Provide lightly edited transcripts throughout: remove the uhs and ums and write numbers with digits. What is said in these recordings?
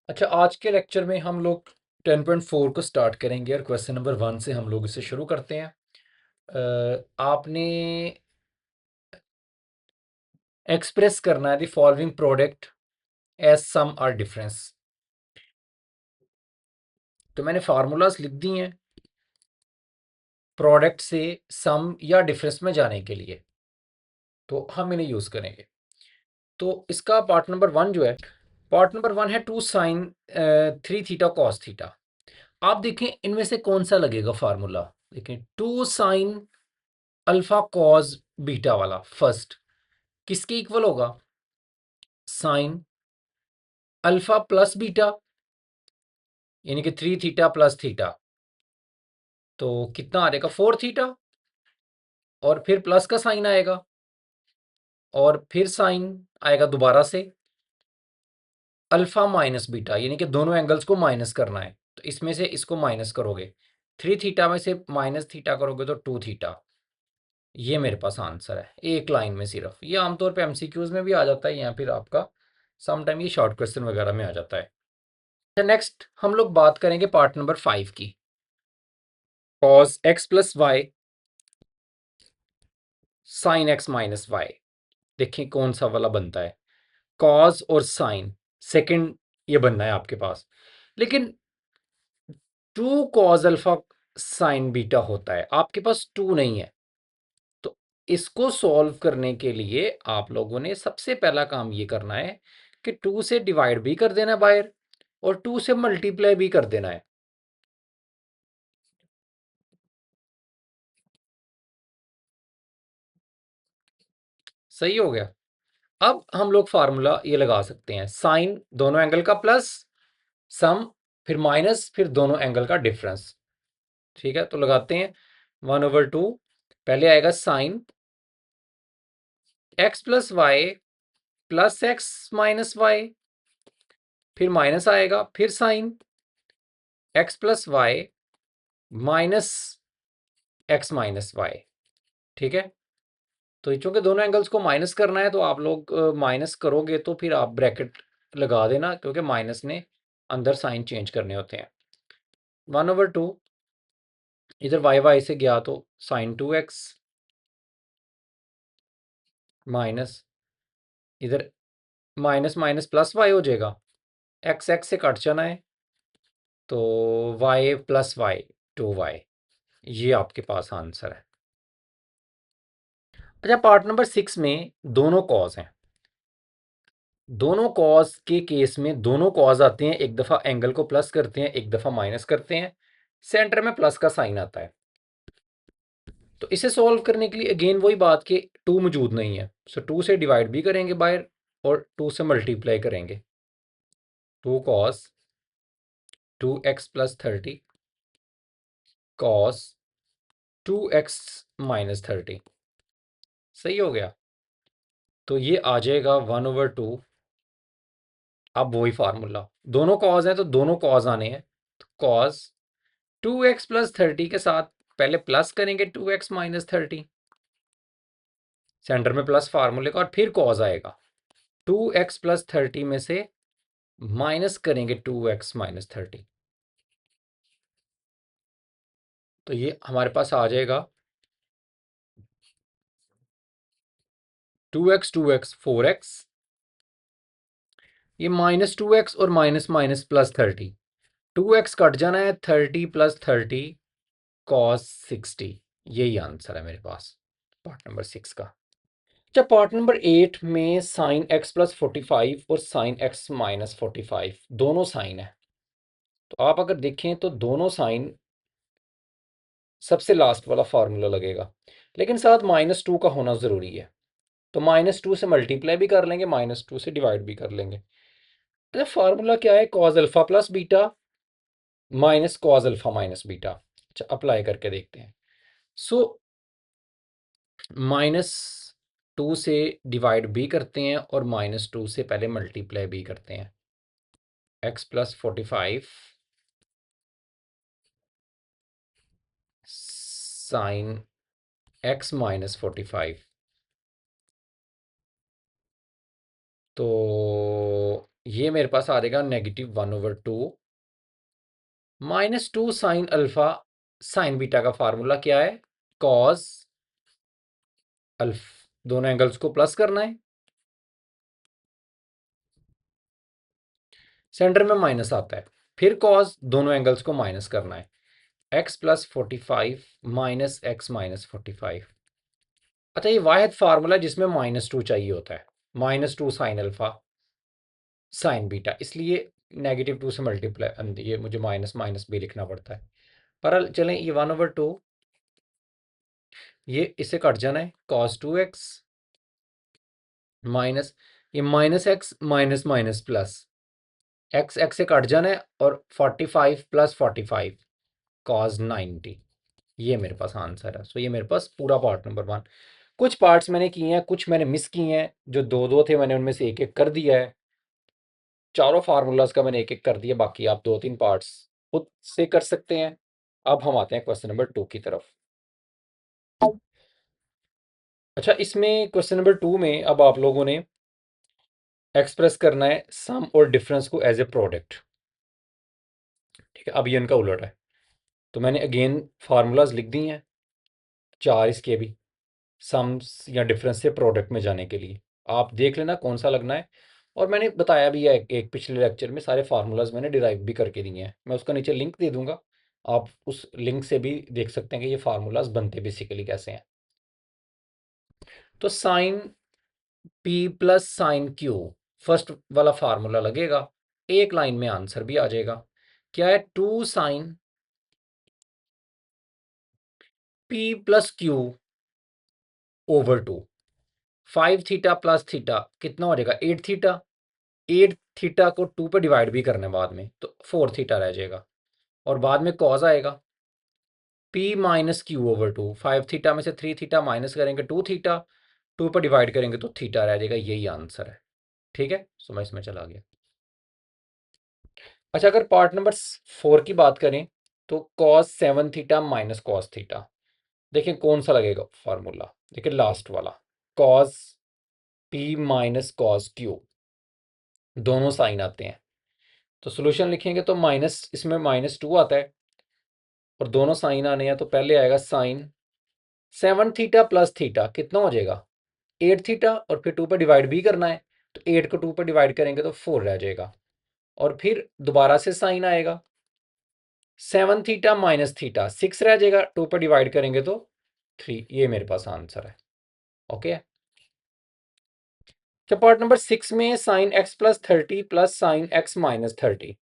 अच्छा, आज के लेक्चर में हम लोग 10.4 को स्टार्ट करेंगे और क्वेश्चन नंबर 1 से हम लोग इसे शुरू करते हैं। आपने एक्सप्रेस करना है द फॉलोइंग प्रोडक्ट एज सम और डिफरेंस। तो मैंने फार्मूलाज लिख दी हैं प्रोडक्ट से सम या डिफरेंस में जाने के लिए, तो हम इन्हें यूज़ करेंगे। तो इसका पार्ट नंबर 1 जो है, पार्ट नंबर 1 है 2 साइन 3 थीटा कॉस थीटा। आप देखें इनमें से कौन सा लगेगा फार्मूला। देखें 2 साइन अल्फा कॉस बीटा वाला फर्स्ट किसके इक्वल होगा? साइन अल्फा प्लस बीटा, यानी कि 3 थीटा प्लस थीटा। तो कितना आ जाएगा? 4 थीटा, और फिर प्लस का साइन आएगा और फिर साइन आएगा दोबारा से अल्फा माइनस बीटा, यानी कि दोनों एंगल्स को माइनस करना है। तो इसमें से इसको माइनस करोगे, 3 थीटा में से माइनस थीटा करोगे तो 2 थीटा। ये मेरे पास आंसर है एक लाइन में सिर्फ। ये आमतौर पे एमसीक्यूज में भी आ जाता है या फिर आपका समटाइम ये शॉर्ट क्वेश्चन वगैरह में आ जाता है। नेक्स्ट हम लोग बात करेंगे पार्ट नंबर 5 की। Cos x plus y sine x minus y. देखिए कौन सा वाला बनता है, कॉस और साइन सेकंड ये बनना है आपके पास। लेकिन 2 कॉस अल्फा साइन बीटा होता है, आपके पास 2 नहीं है। तो इसको सॉल्व करने के लिए आप लोगों ने सबसे पहला काम ये करना है कि 2 से डिवाइड भी कर देना बाहर और 2 से मल्टीप्लाई भी कर देना है। सही हो गया। अब हम लोग फार्मूला ये लगा सकते हैं, साइन दोनों एंगल का प्लस, सम फिर माइनस, फिर दोनों एंगल का डिफरेंस। ठीक है, तो लगाते हैं 1/2। पहले आएगा sine x plus y plus x minus y, फिर माइनस आएगा, फिर sine x plus y minus x minus y. ठीक है, तो चूंकि दोनों एंगल्स को माइनस करना है तो आप लोग माइनस करोगे तो फिर आप ब्रैकेट लगा देना, क्योंकि माइनस ने अंदर साइन चेंज करने होते हैं। 1/2 इधर वाई वाई से गया तो साइन 2x माइनस, इधर माइनस माइनस प्लस वाई हो जाएगा, एक्स एक्स से कट जाना है तो वाई प्लस वाई 2y। ये आपके पास आंसर है। अच्छा, पार्ट नंबर 6 में दोनों कॉज हैं। दोनों कॉज के केस में दोनों कॉज आते हैं, एक दफ़ा एंगल को प्लस करते हैं, एक दफ़ा माइनस करते हैं, सेंटर में प्लस का साइन आता है। तो इसे सॉल्व करने के लिए अगेन वही बात कि 2 मौजूद नहीं है, सो 2 से डिवाइड भी करेंगे बाहर और 2 से मल्टीप्लाई करेंगे। 2 cos 2x plus 30 cos 2x minus 30। सही हो गया। तो ये आ जाएगा 1/2। अब वही फार्मूला, दोनों कॉज हैं तो दोनों कॉज आने हैं। तो कॉस 2x प्लस 30 के साथ पहले प्लस करेंगे 2x माइनस 30, सेंटर में प्लस फार्मूले का, और फिर कॉज आएगा 2x प्लस 30 में से माइनस करेंगे 2x माइनस 30। तो ये हमारे पास आ जाएगा 2x 4x, ये माइनस 2x और minus minus plus 30, 2x cut जाना है, 30 प्लस 30 कॉस 60। यही आंसर है मेरे पास पार्ट नंबर 6 का। जब पार्ट नंबर 8 में साइन एक्स प्लस 45 और साइन एक्स माइनस 45 दोनों साइन है, तो आप अगर देखें तो दोनों साइन सबसे लास्ट वाला फार्मूला लगेगा, लेकिन साथ -2 का होना ज़रूरी है। तो -2 से मल्टीप्लाई भी कर लेंगे, -2 से डिवाइड भी कर लेंगे। तो फार्मूला क्या है? Cause alpha plus beta minus cos alpha minus beta. अच्छा, अप्लाई करके देखते हैं। सो -2 से डिवाइड भी करते हैं और -2 से पहले मल्टीप्लाई भी करते हैं। X plus 45 sign x minus 45। तो ये मेरे पास आ जाएगा -1/2 -2 साइन अल्फा साइन बीटा का फार्मूला क्या है, कॉस अल्फ, दोनों एंगल्स को प्लस करना है, सेंटर में माइनस आता है, फिर कॉस दोनों एंगल्स को माइनस करना है, x+45 -x-45। अच्छा, ये वाहिद फार्मूला जिसमें -2 चाहिए होता है, -2 साइन अल्फा साइन बीटा, इसलिए -2 से मल्टीप्लाई, ये मुझे माइनस माइनस भी लिखना पड़ता है। पर चलें, ये 1/2 ये इससे कट जाना है, cos 2x माइनस ये -x minus minus plus x x से कट जाना है, और 45 + 45 cos 90। ये मेरे पास आंसर है। सो ये मेरे पास पूरा पार्ट नंबर 1। कुछ पार्ट्स मैंने किए हैं, कुछ मैंने मिस किए हैं, जो दो दो थे मैंने उनमें से एक एक कर दिया है, चारों फार्मूलाज का मैंने एक एक कर दिया, बाकी आप 2-3 पार्ट्स खुद से कर सकते हैं। अब हम आते हैं क्वेश्चन नंबर 2 की तरफ। अच्छा, इसमें क्वेश्चन नंबर 2 में अब आप लोगों ने एक्सप्रेस करना है सम और डिफरेंस को एज ए प्रोडक्ट। ठीक है, अब ये इनका उलट है, तो मैंने अगेन फार्मूलाज लिख दी हैं 4 इसके भी, सम्स या डिफरेंस से प्रोडक्ट में जाने के लिए। आप देख लेना कौन सा लगना है, और मैंने बताया भी है एक पिछले लेक्चर में, सारे फार्मूलाज मैंने डिराइव भी करके दिए हैं, मैं उसका नीचे लिंक दे दूंगा, आप उस लिंक से भी देख सकते हैं कि ये फार्मूलाज बनते बेसिकली कैसे हैं। तो sine p plus sine q first वाला फार्मूला लगेगा, एक लाइन में आंसर भी आ जाएगा। क्या है, 2 sin p + q/2, 5 theta plus theta कितना हो जाएगा, 8 थीटा, 8 थीटा को 2 पे डिवाइड भी करना है बाद में, तो 4 थीटा रह जाएगा, और बाद में कॉस आएगा p - q/2, 5 थीटा में से 3 थीटा माइनस करेंगे 2 थीटा, 2 पर डिवाइड करेंगे तो थीटा रह जाएगा, यही आंसर है। ठीक है, सो मैं इसमें चला गया। अच्छा, अगर पार्ट नंबर 4 की बात करें, तो cos 7 theta minus cos theta, देखिए कौन सा लगेगा फार्मूला, देखिए लास्ट वाला, cos p - cos q, दोनों साइन आते हैं, तो सोल्यूशन लिखेंगे तो माइनस, इसमें -2 आता है, और दोनों साइन आने हैं, तो पहले आएगा साइन 7 थीटा प्लस थीटा कितना हो जाएगा, 8 थीटा, और फिर 2 पर डिवाइड भी करना है, तो 8 को 2 पर डिवाइड करेंगे तो 4 रह जाएगा, और फिर दोबारा से साइन आएगा 7 थीटा माइनस थीटा, 6 रह जाएगा, 2 पर डिवाइड करेंगे तो 3, ये मेरे पास आंसर है। ओके, तो पार्ट नंबर 6 में sine x + 30 plus sine x - 30,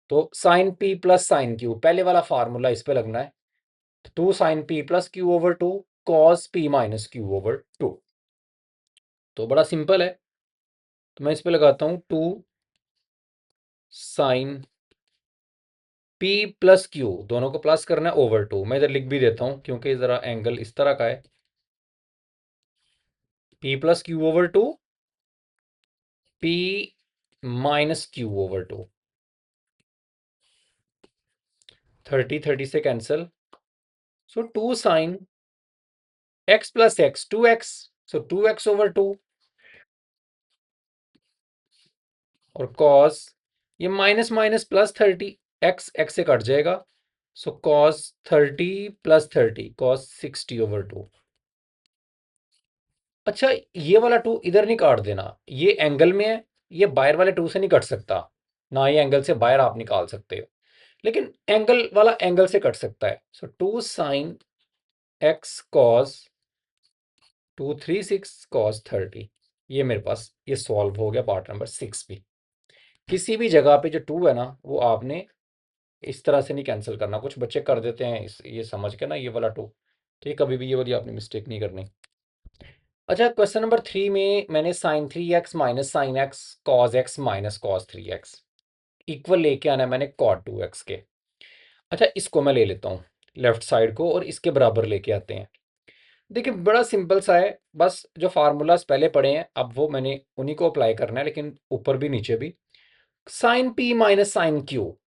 तो sine p plus sine q, पहले वाला फार्मूला इस पे लगना है, 2 sin p + q/2 cos p - q/2, तो बड़ा सिंपल है, तो मैं इस पे लगाता हूँ 2 sin p + q, दोनों को प्लस करना है /2, मैं इधर लिख भी देता हूँ क्योंकि ज़रा एंगल इस तरह का है, p + q/2 p - q/2, 30 30 से कैंसिल, सो 2 sin x + x 2x, सो 2x/2, और cos, ये minus minus plus 30, x x से कट जाएगा, सो cos 30 + 30 cos 60/2। अच्छा, ये वाला 2 इधर नहीं काट देना, ये एंगल में है, ये बाहर वाले 2 से नहीं कट सकता, ना ये एंगल से बाहर आप निकाल सकते हो, लेकिन एंगल वाला एंगल से कट सकता है, सो 2 sin x cos 236 cos 30, ये मेरे पास ये सॉल्व हो गया पार्ट नंबर 6 भी। किसी भी जगह पे जो 2 है ना, वो आपने इस तरह से नहीं कैंसिल करना, कुछ बच्चे कर देते हैं ये समझ के ना, ये वाला 2, तो ये कभी भी ये वाली आपने मिस्टेक नहीं करनी। अच्छा, क्वेश्चन नंबर 3 में मैंने sin 3x minus sine x cos x minus cos 3x equal लेके आना है मैंने cot 2x के। अच्छा, इसको मैं ले लेता हूँ लेफ्ट साइड को, और इसके बराबर लेके आते हैं। देखिए बड़ा सिंपल सा है, बस जो फार्मूलाज पहले पढ़े हैं अब वो मैंने उन्हीं को अप्लाई करना है, लेकिन ऊपर भी नीचे भी, sine p minus sine q,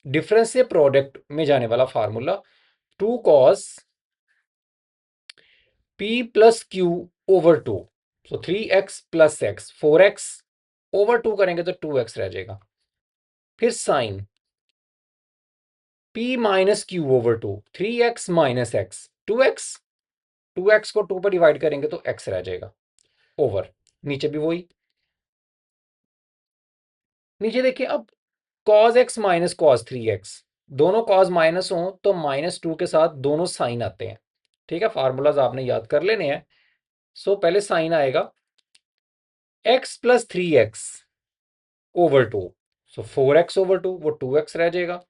difference से प्रोडक्ट में जाने वाला formula, 2 cos p + q/2, so 3x + x 4x, over 2 करेंगे तो 2x रह जाएगा। फिर sine p minus q over 2, 3x minus x, 2x, 2x को 2 पर डिवाइड करेंगे तो x रह जाएगा, ओवर, नीचे भी वही। नीचे देखिए अब cos x minus cos 3x, दोनों cos माइनस हो तो -2 के साथ दोनों साइन आते हैं। ठीक है, फार्मूलाज आपने याद कर लेने हैं। सो पहले साइन आएगा x प्लस 3x ओवर 2, सो 4x ओवर 2, वो 2x रह जाएगा।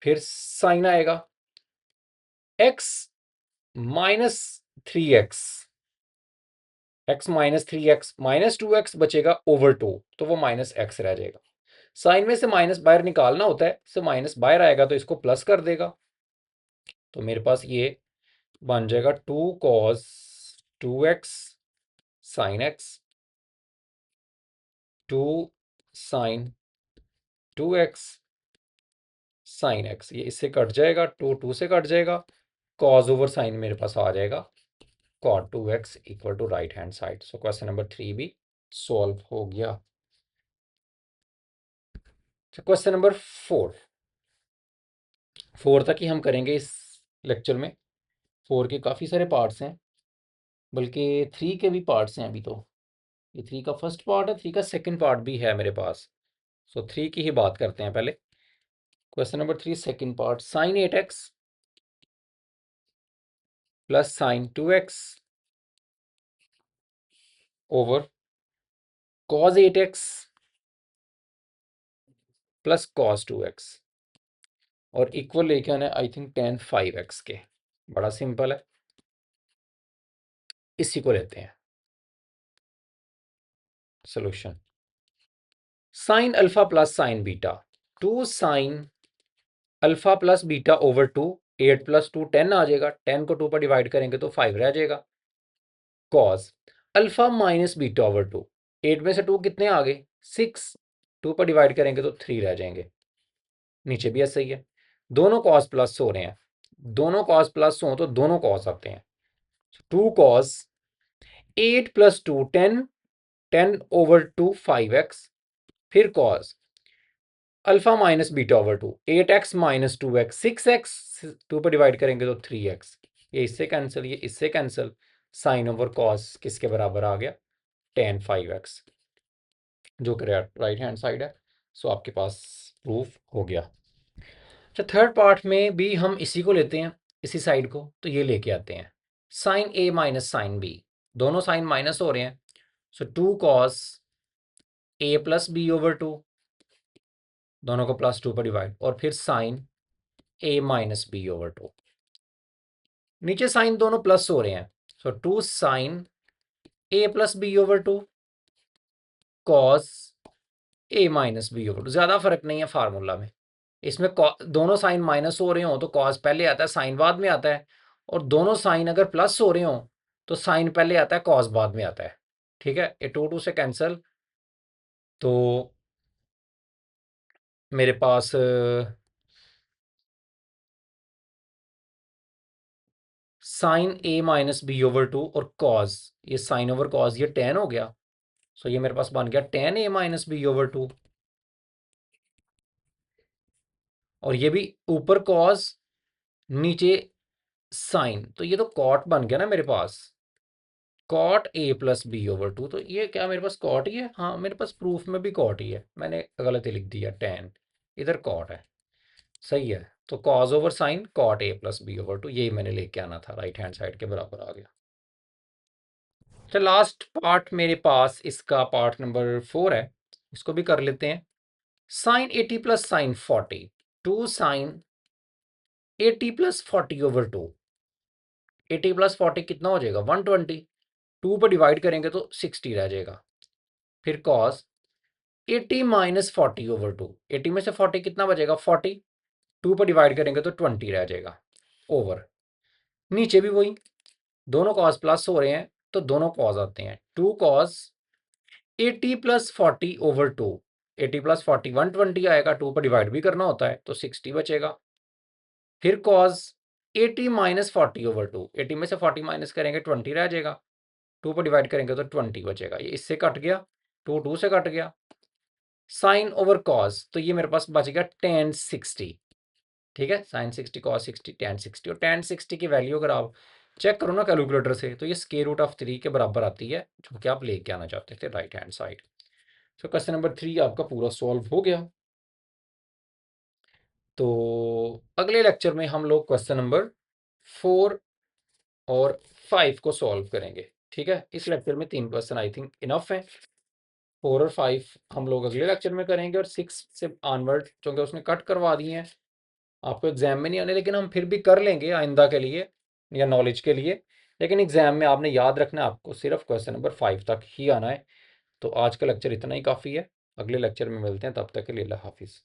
फिर साइन आएगा x minus 3x, x minus 3x, -2x बचेगा ओवर 2, तो वो -x रह जाएगा। साइन में से माइनस बाहर निकालना होता है, सो माइनस बाहर आएगा तो इसको प्लस कर देगा, तो मेरे पास ये बन जाएगा 2 cos 2x sine x, 2 sine 2x sine x, ये इससे कट जाएगा, 2 से कट जाएगा, cos ओवर साइन मेरे पास आ जाएगा cot 2x equal to right hand side. So question number 3 भी सॉल्व हो गया। क्वेश्चन नंबर 4 तक ही हम करेंगे इस लेक्चर में। 4 के काफ़ी सारे पार्ट्स हैं, बल्कि 3 के भी पार्ट्स हैं अभी तो। ये 3 का फर्स्ट पार्ट है, 3 का सेकंड पार्ट भी है मेरे पास। सो 3 की ही बात करते हैं पहले। Question number 3 second part, sine 8x plus sine 2x over cos 8x plus cos 2x, और इक्वल लेके आना है आई थिंक tan 5x के। बड़ा सिंपल है, इसी को लेते हैं solution. Sine alpha plus sign beta, 2 sine alpha plus beta over 2, 8 plus 2 10 आ जाएगा, 10 को 2 पर डिवाइड करेंगे तो 5 रह जाएगा। Cos alpha minus beta over 2, 8 में से 2 कितने आ गए 6, 2 पर डिवाइड करेंगे तो 3 रह जाएंगे, नीचे भी ऐसा ही है। दोनों कॉस प्लस हो रहे हैं, दोनों कॉस प्लस हो तो दोनों कॉस आते हैं। 2 कॉस 8 प्लस 2 10, 10 ओवर 2 5x, फिर cos alpha minus beta over 2, 8x minus 2x 6x, 2 पर डिवाइड करेंगे तो 3x, ये इससे कैंसिल, ये इससे कैंसिल, साइन ओवर कॉस किसके बराबर आ गया tan 5x, जो कि राइट हैंड साइड है। सो आपके पास प्रूफ हो गया। अच्छा, थर्ड पार्ट में भी हम इसी को लेते हैं, इसी साइड को, तो ये लेके आते हैं sine a minus sine b, दोनों साइन माइनस हो रहे हैं। So 2 cos a plus B over 2, दोनों को प्लस 2 पर डिवाइड, और फिर sine a minus B over 2, नीचे साइन दोनों प्लस हो रहे हैं। So 2 sine a plus B over 2 cos a minus B over 2, ज़्यादा फर्क नहीं है फार्मूला में। इसमें दोनों साइन माइनस हो रहे हो तो कॉस पहले आता है, साइन बाद में आता है, और दोनों साइन अगर प्लस हो रहे हो तो साइन पहले आता है, कॉस बाद में आता है। ठीक है, ये 2 से कैंसिल, तो मेरे पास sine a minus B over 2 और कॉस, ये साइन ओवर कॉस, ये tan हो गया। सो ये मेरे पास बन गया tan a minus B over 2, और ये भी ऊपर कॉस नीचे साइन, तो ये तो कॉट बन गया ना मेरे पास, cot a plus B over 2, तो ये क्या मेरे पास कॉट ही है। हाँ, मेरे पास प्रूफ में भी कॉट ही है, मैंने गलत ही लिख दिया, tan इधर कॉट है, सही है। तो cos over sine cot a plus B over 2, यही मैंने लेके आना था, राइट हैंड साइड के बराबर आ गया। तो लास्ट पार्ट मेरे पास इसका पार्ट नंबर 4 है, इसको भी कर लेते हैं। Sine 80 plus sine 40, 2 sine 80 plus 40 over 2, 80 plus 40 कितना हो जाएगा 120, 2 पर डिवाइड करेंगे तो 60 रह जाएगा। फिर कॉस 80 माइनस 40 ओवर 2, 80 में से 40 कितना बचेगा 40, 2 पर डिवाइड करेंगे तो 20 रह जाएगा, ओवर, नीचे भी वही, दोनों कॉस प्लस हो रहे हैं तो दोनों कॉस आते हैं। 2 कॉस 80 प्लस 40 ओवर 2, 80 प्लस 40 120 आएगा, 2 पर डिवाइड भी करना होता है तो 60 बचेगा। फिर कॉस 80 माइनस 40 ओवर 2, 80 में से 40 माइनस करेंगे 20 रह जाएगा, 2 पर डिवाइड करेंगे तो 20 बचेगा, ये इससे कट गया। 2 से कट गया। साइन ओवर कॉस, तो ये मेरे पास बच गया tan 60। ठीक है, साइन 60 कॉस 60 tan 60, और tan 60 की वैल्यू अगर आप चेक करो ना कैलकुलेटर से, तो ये स्क्वायर रूट ऑफ 3 के बराबर आती है, जो कि आप लेके आना चाहते थे राइट हैंड साइड। तो क्वेश्चन नंबर 3 आपका पूरा सॉल्व हो गया। तो अगले लेक्चर में हम लोग क्वेश्चन नंबर 4 और 5 को सॉल्व करेंगे। ठीक है, इस लेक्चर में 3 क्वेश्चन आई थिंक इनफ है। 4 और 5 हम लोग अगले लेक्चर में करेंगे, और 6 से ऑनवर्ड क्योंकि उसने कट करवा दिए हैं, आपको एग्जाम में नहीं आने, लेकिन हम फिर भी कर लेंगे आइंदा के लिए या नॉलेज के लिए। लेकिन एग्जाम में आपने याद रखना है, आपको सिर्फ क्वेश्चन नंबर 5 तक ही आना है। तो आज का लेक्चर इतना ही काफ़ी है, अगले लेक्चर में मिलते हैं, तब तक के लिए अल्लाह हाफिज़।